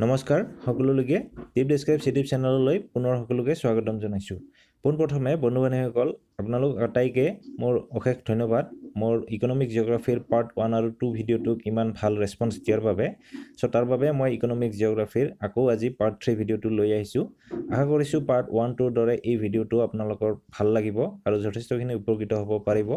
নমস্কাৰ সকলোলৈকে টিপ ডেস্ক্ৰাইব ইউটিউব চেনেললৈ পুনৰ সকলোকে স্বাগতম জনাইছোঁ। পোনপ্ৰথমে বন্ধু বান্ধৱীসকল আপোনালোক আটাইকে মোৰ অশেষ ধন্যবাদ মোৰ ইকনমিক জিঅ'গ্ৰাফিৰ পাৰ্ট 1 আৰু 2 ভিডিঅ'টোক ইমান ভাল ৰেছপন্স দিয়াৰ বাবে। সো তাৰ বাবে মই ইকনমিক জিঅ'গ্ৰাফিৰ আকৌ আজি পাৰ্ট 3 ভিডিঅ'টো লৈ আহিছোঁ। আশা কৰিছোঁ পাৰ্ট 1 2ৰ দৰে এই ভিডিঅ'টো আপোনালোকৰ ভাল লাগিব আৰু যথেষ্টখিনি উপকৃত হ'ব পাৰিব।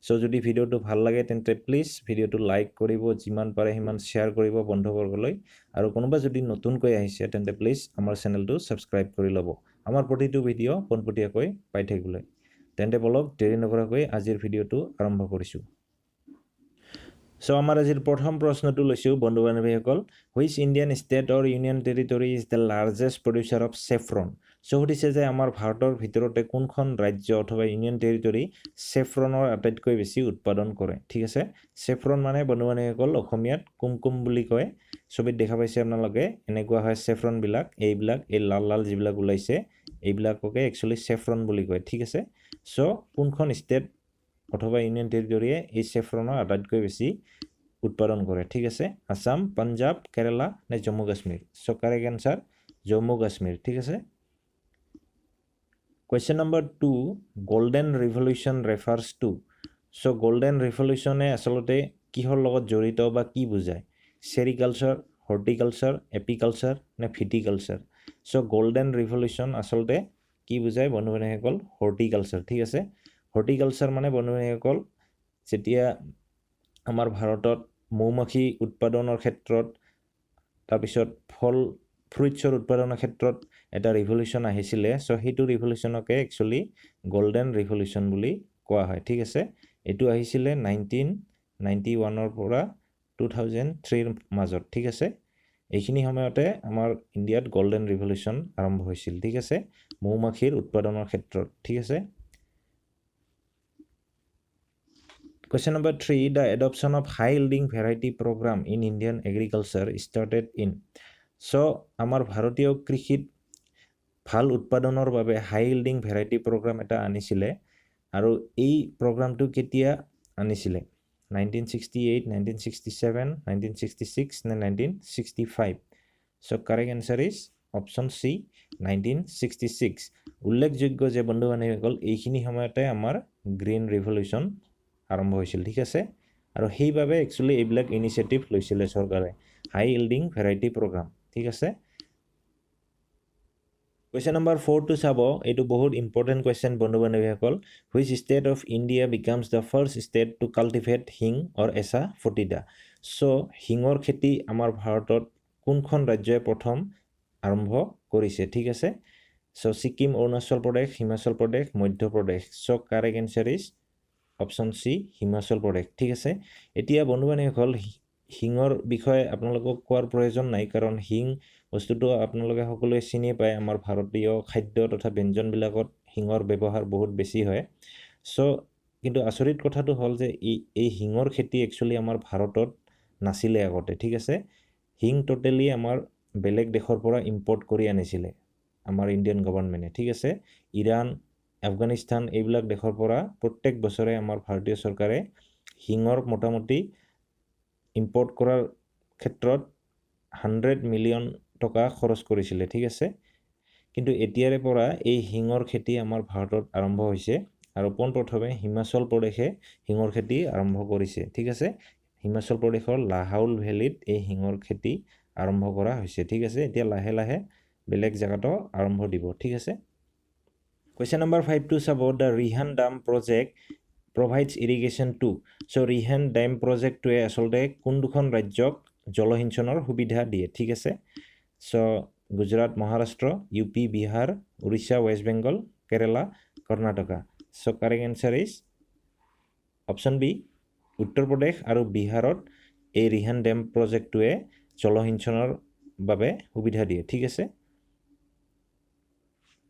সো যদি ভিডিঅ'টো ভাল লাগে তেন্তে প্লিজ ভিডিঅ'টো লাইক কৰিব, যিমান পাৰে সিমান শ্বেয়াৰ কৰিব বন্ধুবৰ্গলৈ, আৰু কোনোবা যদি নতুনকৈ আহিছে তেন্তে প্লিজ আমাৰ চেনেলটো সাবস্ক্ৰাইব কৰি ল'ব আমাৰ প্ৰতিটো ভিডিঅ' পোনপটীয়াকৈ পাই থাকিবলৈ। তেন্তে বলক দেৰি নকৰাকৈ আজিৰ ভিডিঅ'টো আৰম্ভ কৰিছোঁ। সো আমাৰ আজিৰ প্ৰথম প্ৰশ্নটো লৈছোঁ বন্ধু বান্ধৱীসকল, which Indian state or union territory is the largest producer of saffron. So সুধিছে যে আমাৰ ভাৰতৰ ভিতৰতে কোনখন ৰাজ্য অথবা ইউনিয়ন টেৰিটৰী চেফ্ৰনৰ আটাইতকৈ বেছি উৎপাদন কৰে। ঠিক আছে, চেফ্ৰন মানে বন্ধু বান্ধৱীসকল অসমীয়াত কুমকুম বুলি কয়। ছবিত দেখা পাইছে আপোনালোকে, এনেকুৱা হয় চেফ্ৰনবিলাক, এইবিলাক এই লাল লাল যিবিলাক ওলাইছে এইবিলাককে একচুৱেলি চেফ্ৰন বুলি কয়। ঠিক আছে, সো কোনখন ষ্টেট অথবা ইউনিয়ন টেৰিটৰীয়ে এই চেফ্ৰনৰ আটাইতকৈ বেছি উৎপাদন কৰে। ঠিক আছে, আসাম, পাঞ্জাব, কেৰালা নে Jammu Kashmir. So correct answer Jammu Kashmir. ঠিক আছে। Question number 2, golden revolution refers to. So golden ৰিভলিউশ্যনে আচলতে কিহৰ লগত জড়িত বা কি বুজায়? চেৰিকালচাৰ, হৰ্টিকালচাৰ, এপিকালচাৰ নে ভিটিকালচাৰ। সো গোল্ডেন ৰিভলিউশ্যন আচলতে কি বুজায় বন্ধু বান্ধৱীসকল? হৰ্টিকালচাৰ। ঠিক আছে, হৰ্টিকালচাৰ মানে বন্ধু বান্ধৱীসকল যেতিয়া আমাৰ ভাৰতত মৌমাখি উৎপাদনৰ ক্ষেত্ৰত, তাৰপিছত ফ্ৰুইটছৰ উৎপাদনৰ ক্ষেত্ৰত এটা ৰিভলিউশ্যন আহিছিলে, সো সেইটো ৰিভলিউশ্যনকে একচুৱেলি গোল্ডেন ৰিভলিউশ্যন বুলি কোৱা হয়। ঠিক আছে, এইটো আহিছিলে 1991ৰ পৰা 2003ৰ মাজত। ঠিক আছে, এইখিনি সময়তে আমাৰ ইণ্ডিয়াত গোল্ডেন ৰিভলিউশ্যন আৰম্ভ হৈছিল। ঠিক আছে, মৌমাখিৰ উৎপাদনৰ ক্ষেত্ৰত। ঠিক আছে। Question number 3, the adoption of high yielding variety program in Indian agriculture started in. So আমাৰ ভাৰতীয় কৃষিত ভাল উৎপাদনৰ বাবে হাই ইল্ডিং ভেৰাইটি প্ৰগ্ৰাম এটা আনিছিলে, আৰু এই প্ৰগ্ৰামটো কেতিয়া আনিছিলে? 1968, 1967, 1966 নে 1965। So correct answer is option C, 1966। উল্লেখযোগ্য যে বন্ধু বান্ধৱীসকল এইখিনি সময়তে আমাৰ গ্ৰীণ ৰিভলিউশ্যন আৰম্ভ হৈছিল। ঠিক আছে, আৰু সেইবাবে একচুৱেলি এইবিলাক ইনিচিয়েটিভ লৈছিলে চৰকাৰে, হাই ইল্ডিং ভেৰাইটি প্ৰগ্ৰাম। ঠিক আছে। কুৱেশ্যন নম্বৰ 4টো চাব, এইটো বহুত ইম্পৰ্টেণ্ট কুৱেশ্যন বন্ধু বান্ধৱীসকল। Which state of India becomes the first state to cultivate hing or এছা ফটিদা। So হিঙৰ খেতি আমাৰ ভাৰতত কোনখন ৰাজ্যই প্ৰথম আৰম্ভ কৰিছে? ঠিক আছে, so Sikkim, Arunachal Pradesh, Himachal Pradesh, Madhya Pradesh. So correct answer is option C, Himachal Pradesh. ঠিক আছে, এতিয়া বন্ধু বান্ধৱীসকল হিঙৰ বিষয়ে আপোনালোকক কোৱাৰ প্ৰয়োজন নাই, কাৰণ হিং বস্তুটো আপোনালোকে সকলোৱে চিনি পায়। আমাৰ ভাৰতীয় খাদ্য তথা ব্যঞ্জনবিলাকত হিঙৰ ব্যৱহাৰ বহুত বেছি হয়। সো কিন্তু আচৰিত কথাটো হ'ল যে এই হিঙৰ খেতি একচুৱেলি আমাৰ ভাৰতত নাছিলে আগতে। ঠিক আছে, হিং টোটেলি আমাৰ বেলেগ দেশৰ পৰা ইম্পৰ্ট কৰি আনিছিলে আমাৰ ইণ্ডিয়ান গভৰ্ণমেণ্টে। ঠিক আছে, ইৰাণ, আফগানিস্তান এইবিলাক দেশৰ পৰা প্ৰত্যেক বছৰে আমাৰ ভাৰতীয় চৰকাৰে হিঙৰ মোটামুটি ইম্পৰ্ট কৰাৰ ক্ষেত্ৰত 100 মিলিয়ন টকা খৰচ কৰিছিলে। ঠিক আছে, কিন্তু এতিয়াৰে পৰা এই হিঙৰ খেতি আমাৰ ভাৰতত আৰম্ভ হৈছে, আৰু পোনপ্ৰথমে হিমাচল প্ৰদেশে হিঙৰ খেতি আৰম্ভ কৰিছে। ঠিক আছে, হিমাচল প্ৰদেশৰ লাহাউল ভেলীত এই হিঙৰ খেতি আৰম্ভ কৰা হৈছে। ঠিক আছে, এতিয়া লাহে লাহে বেলেগ জেগাতো আৰম্ভ দিব। ঠিক আছে। কুৱেশ্যন নম্বৰ 5টো চাব, the Rihand dam project provides irrigation to. So Rihand dam প্ৰজেক্টটোৱে আচলতে কোন দুখন ৰাজ্যক জলসিঞ্চনৰ সুবিধা দিয়ে? ঠিক আছে, so Gujarat, Maharashtra, U P, Bihar, Orissa, West Bengal, Kerala, Karnataka. So correct answer is option B, Uttar Pradesh আৰু বিহাৰত এই ৰিহান ডেম প্ৰজেক্টটোৱে জলসিঞ্চনৰ বাবে সুবিধা দিয়ে। ঠিক আছে।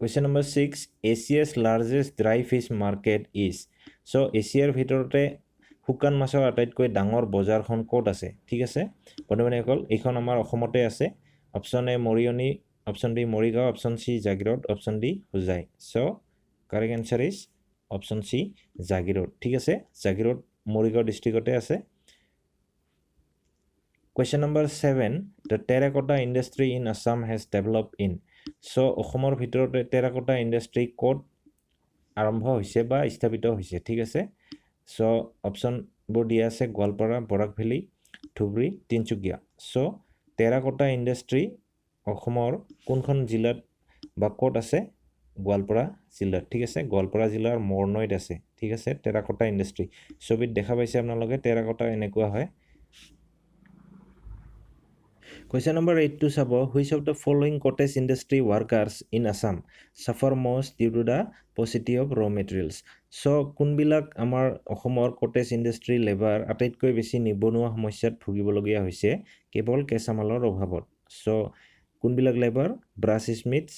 Question number 6, Asia's largest dry fish market is. So এছিয়াৰ ভিতৰতে শুকান মাছৰ আটাইতকৈ ডাঙৰ বজাৰখন ক'ত আছে? ঠিক আছে বন্ধু বান্ধৱীসকল, এইখন আমাৰ অসমতে আছে। Option A Mariani, option B Morigaon, option C Jagiroad, option D Hojai. So correct answer is option C Jagiroad. ঠিক আছে, জাগিৰোড মৰিগাঁও ডিষ্ট্ৰিক্টতে আছে। Question number 7, the terracotta industry in Assam has developed in. So অসমৰ ভিতৰতে terracotta industry ক'ত আৰম্ভ হৈছে বা স্থাপিত হৈছে ঠিক আছে so option বোৰ দিয়া আছে Goalpara Barak valley Dhubri Tinsukia so terracotta industry অসমৰ কোনখন জিলাত বা ক'ত আছে গোৱালপাৰা জিলাত ঠিক আছে গোৱালপাৰা জিলাৰ মৰনৈত আছে ঠিক আছে terracotta industry ছবিত দেখা পাইছে আপোনালোকে terracotta এনেকুৱা হয় Question number 8 to Sabo, which of the following cottage industry workers in Assam suffer most due to the paucity of raw materials? So, kunbilak amar Ohomor cottage industry labor আটাইতকৈ বেছি নিবনুৱা সমস্যাত ভুগিবলগীয়া হৈছে কেৱল কেঁচামালৰ অভাৱত so kunbilak labor brass smiths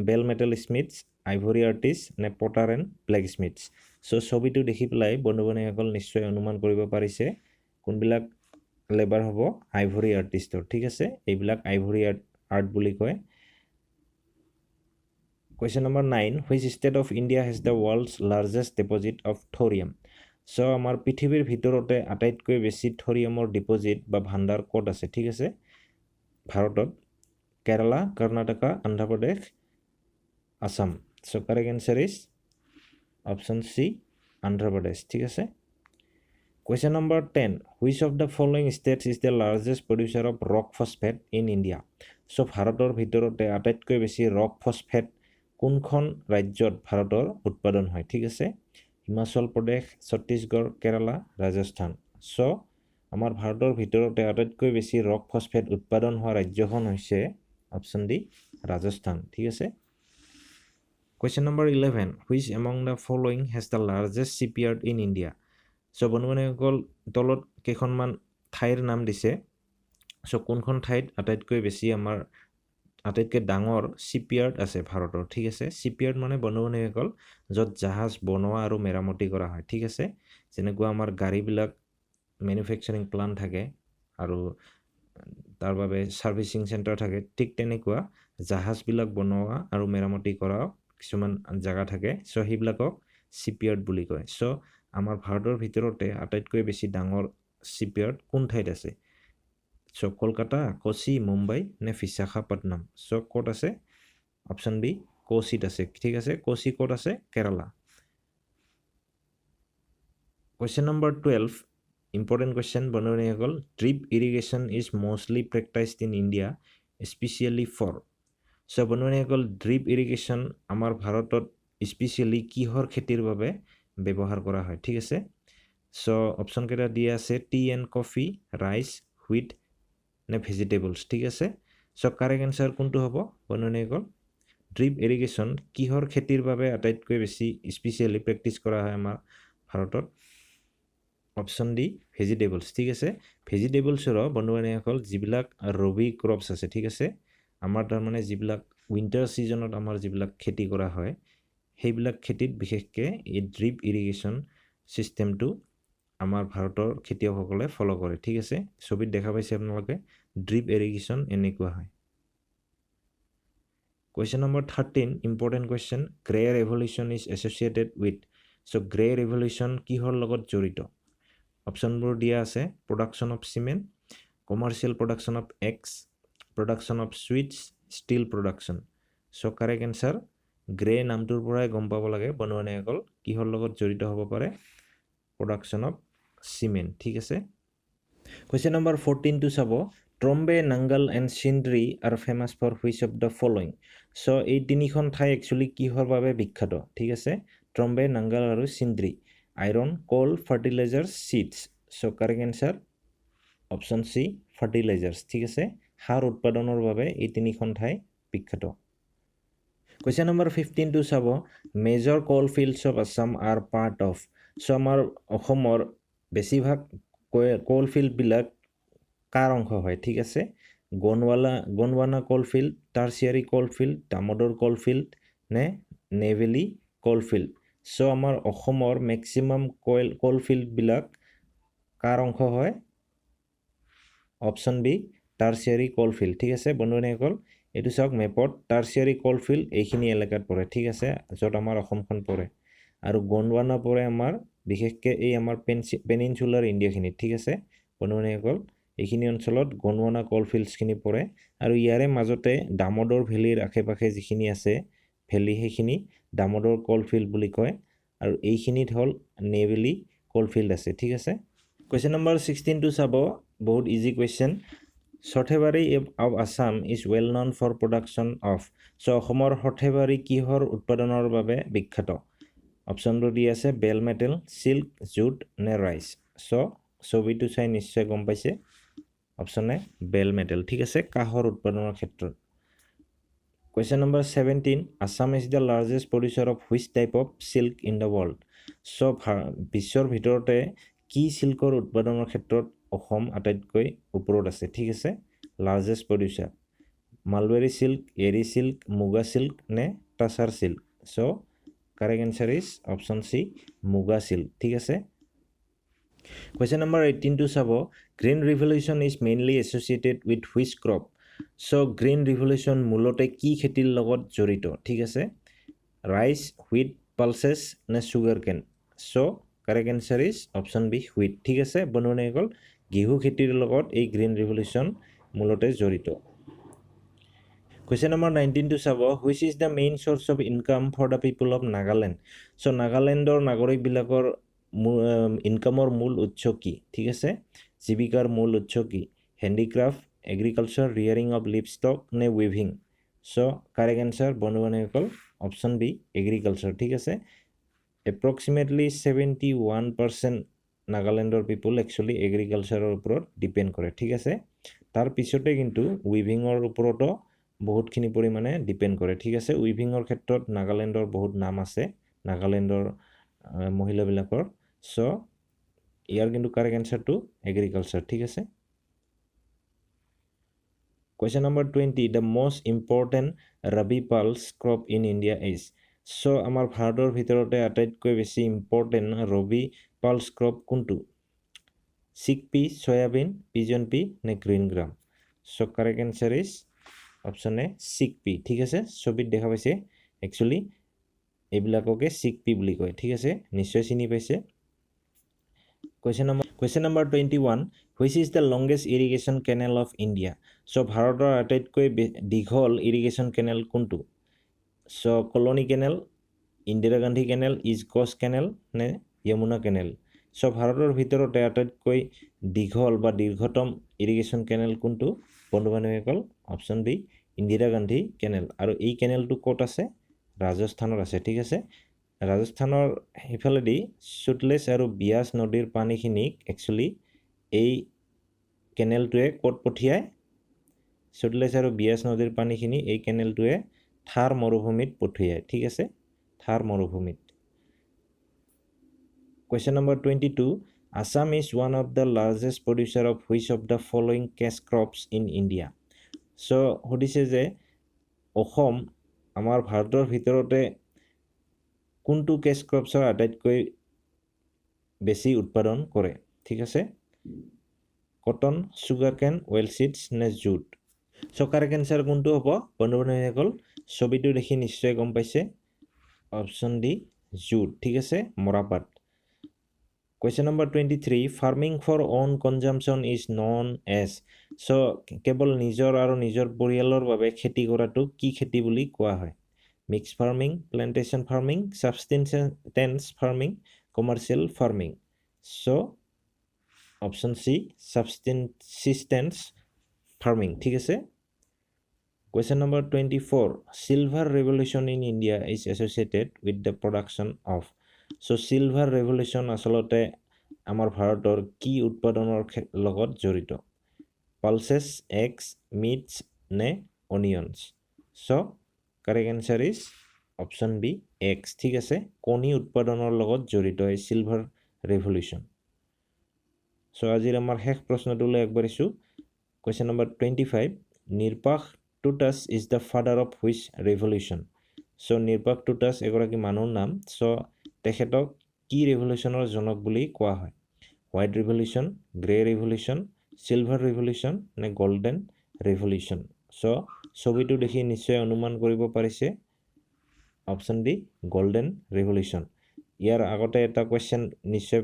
bell metal smiths ivory artists নে potter and blacksmiths so ছবিটো দেখি পেলাই বন্ধু-বান্ধৱীসকল নিশ্চয় অনুমান কৰিব পাৰিছে কোনবিলাক লেবাৰ হ'ব আইভৰি আৰ্টিষ্টৰ ঠিক আছে এইবিলাক আইভৰি আৰ্ট বুলি কয় Question number 9 which state of India has the world's largest deposit of thorium so আমাৰ পৃথিৱীৰ ভিতৰতে আটাইতকৈ বেছি থৰিয়ামৰ ডিপোজিট বা ভাণ্ডাৰ ক'ত আছে ঠিক আছে ভাৰতত Kerala Karnataka Andhra Pradesh Assam so correct answer is option C Andhra Pradesh ঠিক আছে Question number 10. Which of the following states is the largest producer of rock phosphate in India? So, ভাৰতৰ ভিতৰতে আটাইতকৈ বেছি rock phosphate কোনখন ৰাজ্যত ভাৰতৰ উৎপাদন হয় ঠিক আছে হিমাচল প্ৰদেশ ছত্তীশগড় কেৰালা ৰাজস্থান so আমাৰ ভাৰতৰ ভিতৰতে আটাইতকৈ বেছি rock phosphate উৎপাদন হোৱা ৰাজ্যখন হৈছে অপচন ডি ৰাজস্থান ঠিক আছে Question number 11. Which among the following has the largest shipyard in India? So বন্ধু-বান্ধৱীসকল তলত কেইখনমান ঠাইৰ নাম দিছে so কোনখন ঠাইত আটাইতকৈ বেছি আমাৰ আটাইতকৈ ডাঙৰ শিপইয়াৰ্ড আছে ভাৰতৰ ঠিক আছে শিপইয়াৰ্ড মানে বন্ধু-বান্ধৱীসকল য'ত জাহাজ বনোৱা আৰু মেৰামতি কৰা হয় ঠিক আছে যেনেকুৱা আমাৰ গাড়ীবিলাক মেনুফেকচাৰিং প্লান্ট থাকে আৰু তাৰ বাবে সাৰ্ভিসিং সেন্টাৰ থাকে ঠিক তেনেকুৱা জাহাজবিলাক বনোৱা আৰু মেৰামতি কৰা কিছুমান জায়গা থাকে so সেইবিলাকক শিপইয়াৰ্ড বুলি কয় so আমাৰ ভাৰতৰ ভিতৰতে আটাইতকৈ বেছি ডাঙৰ শিপইয়াৰ্ড কোন ঠাইত আছে so কলকাতা কোচি মুম্বাই নে বিশাখাপট্টনম so ক'ত আছে অপচন বি কোচিত আছে ঠিক আছে কোচি ক'ত আছে Kerala Question number 12 important question বন্ধু-বান্ধৱীসকল drip irrigation is mostly practiced in India especially for so বন্ধু-বান্ধৱীসকল drip irrigation আমাৰ ভাৰতত স্পেশালি কিহৰ খেতিৰ বাবে ব্যৱহাৰ কৰা হয় ঠিক আছে so অপচন কেইটা দিয়া আছে T and coffee rice wheat নে ভেজিটেবলছ ঠিক আছে so কাৰেক্ট আনসাৰ কোনটো হ'ব বন্ধু-বান্ধৱীসকল ড্ৰিপ ইৰিগেশ্যন কিহৰ খেতিৰ বাবে আটাইতকৈ বেছি স্পেশালি প্ৰেক্টিছ কৰা হয় আমাৰ ভাৰতত অপচন ডি ভেজিটেবলছ ঠিক আছে ভেজিটেবলছৰ বন্ধু-বান্ধৱীসকল যিবিলাক ৰবি ক্ৰপছ আছে ঠিক আছে আমাৰ তাৰ মানে যিবিলাক উইন্টাৰ সিজনত আমাৰ যিবিলাক খেতি কৰা হয় সেইবিলাক খেতিত বিশেষকৈ এই ড্ৰিপ ইৰিগেশ্যন সিস্টেমটো আমাৰ ভাৰতৰ খেতিয়কসকলে ফলো কৰে ঠিক আছে ছবিত দেখা পাইছে আপোনালোকে ড্ৰিপ ইৰিগেশ্যন এনেকুৱা হয় Question number 13 important question Grey Revolution is associated with so Grey Revolution কিহৰ লগত জড়িত অপচনবোৰ দিয়া আছে production of cement commercial production of eggs production of sweets steel production so correct answer grey নামটোৰ পৰাই গম পাব লাগে বন্ধু-বান্ধৱীসকল কিহৰ লগত জড়িত হ'ব পাৰে production of cement ঠিক আছে Question number 14 to চাব Trombe Nangal and Sindri are famous for which of the following so এই তিনিখন ঠাই একচুয়ালি কিহৰ বাবে বিখ্যাত ঠিক আছে Trombe Nangal আৰু Sindri iron coal fertilizers seeds so correct answer option C fertilizers ঠিক আছে সাৰ উৎপাদনৰ বাবে এই তিনিখন ঠাই বিখ্যাত Question number 15 to চাব major coal fields of Assam are part of so আমাৰ অসমৰ বেছিভাগ coal field বিলাক কাৰ অংশ হয় ঠিক আছে গনৱানা coal field tertiary coal field Damodar coal field নে নেভেলি coal field so আমাৰ অসমৰ maximum coal field বিলাক কাৰ অংশ হয় option B tertiary coal field ঠিক আছে বন্ধু-বান্ধৱীসকল এটো চাওক মেপত tertiary coal field এইখিনি এলেকাত পৰে ঠিক আছে যত আমাৰ অসমখন পৰে আৰু গনৱানা পৰে আমাৰ বিশেষকৈ এই আমাৰ পেনিনসুলাৰ ইণ্ডিয়াখিনি ঠিক আছে বন্ধু-বান্ধৱীসকল এইখিনি অঞ্চলত গণৱানা কলফিল্ডছখিনি পৰে আৰু ইয়াৰে মাজতে দামোদৰ ভেলীৰ আশে-পাশে যিখিনি আছে ভেলী সেইখিনি দামোদৰ কলফিল্ড বুলি কয় আৰু এইখিনিত হ'ল নেভেলি কলফিল্ড আছে ঠিক আছে কোৱেশ্চন নম্বৰ 16 টো চাব বহুত easy question Sarthebari of Assam is well known for production of so অসমৰ সৰ্থেবাৰী কিহৰ উৎপাদনৰ বাবে বিখ্যাত অপশ্যনটো দি আছে বেল মেটেল সিল্ক জুট নে ৰাইচ সো ছবিটো চাই নিশ্চয় গম পাইছে অপশ্যন এ বেল মেটেল ঠিক আছে কাহৰ উৎপাদনৰ ক্ষেত্ৰত Question number 17 Assam is the largest producer of which type of silk in the world so বিশ্বৰ ভিতৰতে কি সিল্কৰ উৎপাদনৰ ক্ষেত্ৰত অসম আটাইতকৈ ওপৰত আছে ঠিক আছে largest producer mulberry silk eri silk muga silk নে tussar silk so correct answer is option C muga silk ঠিক আছে Question number 18 to চাব Green Revolution is mainly associated with which crop So Green Revolution মূলতে কি খেতিৰ লগত জড়িত ঠিক আছে ৰাইচ হুইট পালসেছ নে sugar cane so correct answer is option B wheat ঠিক আছে বন্ধুসকল গেহু খেতিৰ লগত এই গ্ৰীণ ৰিভলিউশ্যন মূলতে জড়িত Question number 19 to চাব which is the main source of income for the people of Nagaland so নাগালেণ্ডৰ নাগৰিকবিলাকৰ ইনকামৰ মূল উৎস কি ঠিক আছে জীৱিকাৰ মূল উৎস কি handicraft agriculture rearing of livestock ne weaving so correct answer বন্ধুসকল option b agriculture ঠিক আছে approximately 71% নাগালেণ্ডৰ people actually agricultureৰ ওপৰত ডিপেন্ড কৰে ঠিক আছে তাৰ পিছতে কিন্তু weavingৰ ওপৰতো বহুতখিনি পৰিমাণে ডিপেন্ড কৰে ঠিক আছে weavingৰ ক্ষেত্ৰত নাগালেণ্ডৰ বহুত নাম আছে নাগালেণ্ডৰ মহিলাবিলাকৰ so ইয়াৰ কিন্তু correct answer to agriculture ঠিক আছে Question number 20 The most important Rabi pulse crop in India is So আমাৰ ভাৰতৰ ভিতৰতে আটাইতকৈ বেছি ইম্পৰ্টেন্ট ৰবি পালস ক্ৰপ কোনটো চিকপি সয়াবিন পিজন পি নে green gram so correct answer is option A chickpea ঠিক আছে ছবিত দেখা পাইছে একচুয়ালি এইবিলাককে চিকপি বুলি কয় ঠিক আছে নিশ্চয় চিনি পাইছে Question number 21 Which is the longest irrigation canal of India So ভাৰতৰ আটাইতকৈ দীঘল ইৰিগেশ্যন কেনেল কোনটো so colony canal Indira Gandhi canal East Coast canal নে যমুনা কেনেল সো ভাৰতৰ ভিতৰতে আটাইতকৈ দীঘল বা দীৰ্ঘতম ইৰিগেশ্যন কেনেল কোনটো বন্ধুসকল option B Indira Gandhi canal আৰু এই কেনেলটো ক'ত আছে ৰাজস্থানত আছে ঠিক আছে ৰাজস্থানৰ হেফালেদি সুটলেছ আৰু বিয়াস নদীৰ পানীখিনিক একচুয়ালি এই কেনেলটোৱে ক'ত পঠিয়ায় সুটলেছ আৰু বিয়াস নদীৰ পানীখিনি এই কেনেলটোৱে থাৰ মৰুভূমিত পঠিয়ায় ঠিক আছে থাৰ মৰুভূমিত Question number 22 Assam is one of the largest producer of which of the following cash crops in India so সুধিছে যে অসম আমাৰ ভাৰতৰ ভিতৰতে কোনটো কেশ ক্ৰপছৰ আটাইতকৈ বেছি উৎপাদন কৰে ঠিক আছে কটন সুগাৰ কেন ওয়েল সিডছ নে জুট সো কাৰেক্ট আনসাৰ কোনটো হ'ব বন্ধুসকল ছবিটো দেখি নিশ্চয় গম পাইছে অপশ্যন ডি জুট ঠিক আছে মৰাপাট Question number 23 Farming for own consumption is known as so কেৱল নিজৰ আৰু নিজৰ পৰিয়ালৰ বাবে খেতি কৰাটো কি খেতি বুলি কোৱা হয় Mixed farming, plantation farming, subsistence farming, commercial farming. So, option C, subsistence farming. ঠিক আছে Question number 24 Silver revolution in India is associated with the production of So, silver revolution আসলতে আমাৰ ভাৰতৰ কি উৎপাদনৰ লগত জড়িত Pulses, eggs, meats নে onions So, Correct answer is option B eggs ঠিক আছে কণী উৎপাদনৰ লগত জড়িত এই সিলভাৰ ৰেভলিউশন সো আজিৰ আমাৰ শেষ প্ৰশ্নটোলৈ আগবাঢ়িছো Question number 25 নিৰপাখ টুটাছ is the father of which revolution so নিৰপাখ টুটাছ এগৰাকী মানুহৰ নাম সো তেখেতক কি ৰেভলিউশনৰ জনক বুলি কোৱা হয় হোৱাইট ৰেভলিউশন গ্ৰে ৰেভলিউশন সিলভাৰ ৰেভলিউশন নে গোল্ডেন ৰেভলিউশন সো ছবিটো দেখি নিশ্চয় অনুমান কৰিব পাৰিছে অপশ্যন ডি গোল্ডেন ৰেভলিউশন ইয়াৰ আগতে এটা কোৱেশ্চন নিশ্চয়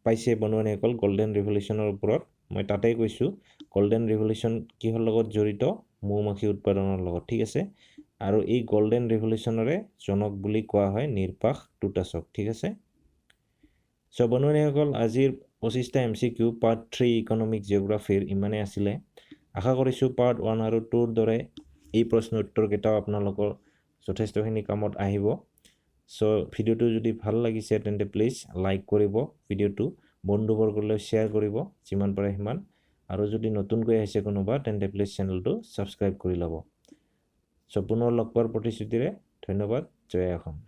পাইছে বন্ধুসকল গোল্ডেন ৰেভলিউশনৰ ওপৰত মই তাতেই কৈছোঁ গোল্ডেন ৰিভলিউশ্যন কিহৰ লগত জড়িত মৌমাখি উৎপাদনৰ লগত ঠিক আছে আৰু এই গোল্ডেন ৰিভলিউশ্যনৰে জনক বুলি কোৱা হয় নিৰ্বাক টুটাছক ঠিক আছে সো বন্ধুসকল আজিৰ 25টা MCQ পাৰ্ট 3 ইকনমিক জিঅ'গ্ৰাফিৰ ইমানে আছিলে আশা কৰিছোঁ পাৰ্ট 1 আৰু 2ৰ দৰে এই প্ৰশ্ন উত্তৰকেইটাও আপোনালোকৰ যথেষ্টখিনি কামত আহিব সো ভিডিওটো যদি ভাল লাগিছে তেন্তে প্লিজ লাইক কৰিব ভিডিওটো বন্ধুবৰ্গলৈ শ্বেয়াৰ কৰিব যিমান পাৰে সিমান আৰু যদি নতুনকৈ আহিছে কোনোবা তেন্তে প্লিজ চেনেলটো ছাবস্ক্ৰাইব কৰি ল'ব সো পুনৰ লগ পোৱাৰ প্ৰতিশ্ৰুতিৰে ধন্যবাদ জয় অসম